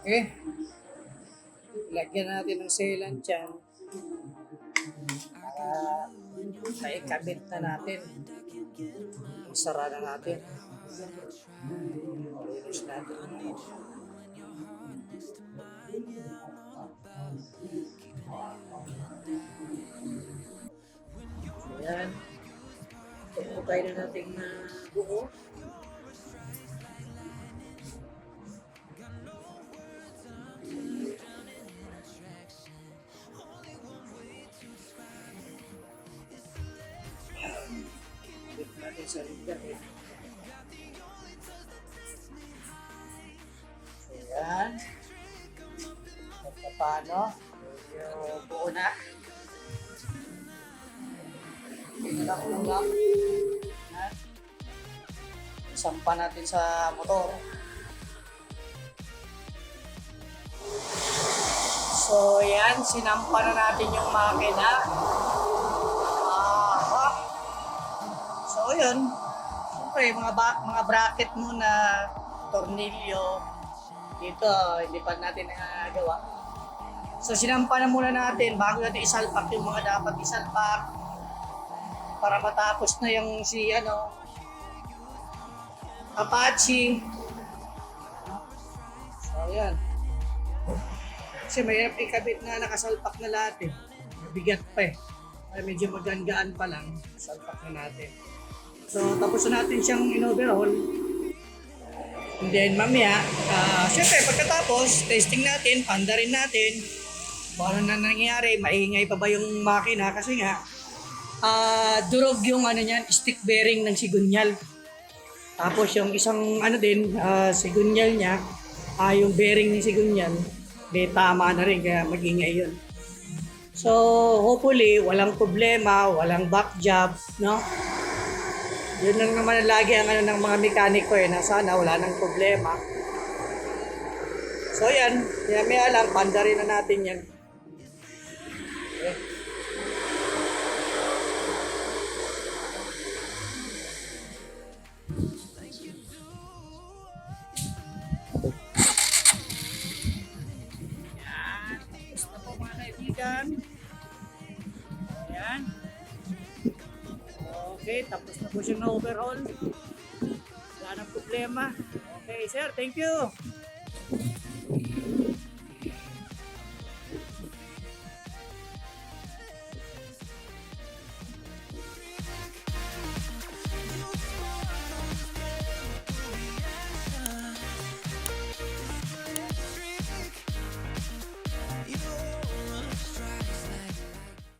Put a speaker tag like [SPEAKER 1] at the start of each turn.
[SPEAKER 1] Okay. Lagyan natin ng sealant dyan. Naikabit na natin. Isara na natin. Linis natin. Ayan. Tukukay na natin na buo. Natin sa liga eh. Ayan. At paano? Yung buo na. Ulap. Ayan. Isampa natin sa motor. So, yan. Sinampa na natin yung makina. So, yun. Siyempre, mga bracket muna, tornilyo. Dito, hindi pa natin nagawa. So, sinampa na muna natin bago natin isalpak yung mga dapat isalpak para matapos na yung Apache. So, yan. Kasi mahirap ikabit na nakasalpak na lahat eh. Mabigat pa eh. Ay, medyo magangaan pa lang. Salpak na natin. So, tapos na natin siyang in-overhaul. And then, mamaya, syempre, pagkatapos, testing natin, panda rin natin. Kung ano na nangyayari, maingay pa ba yung makina? Kasi nga, durog yung stick bearing ng sigunyal. Tapos yung isang sigunyal niya, yung bearing ng sigunyal, may tama na rin, kaya mag-ingay yun. So, hopefully, walang problema, walang back job, no? Yun lang naman lagi ang ng mga mekaniko na sana wala nang problema. So, yan. May alam, panda rin na natin yan. Okay. Ayan. Okay, tapos na po siyang na-overhaul. Wala nang problema. Okay, sir, thank you.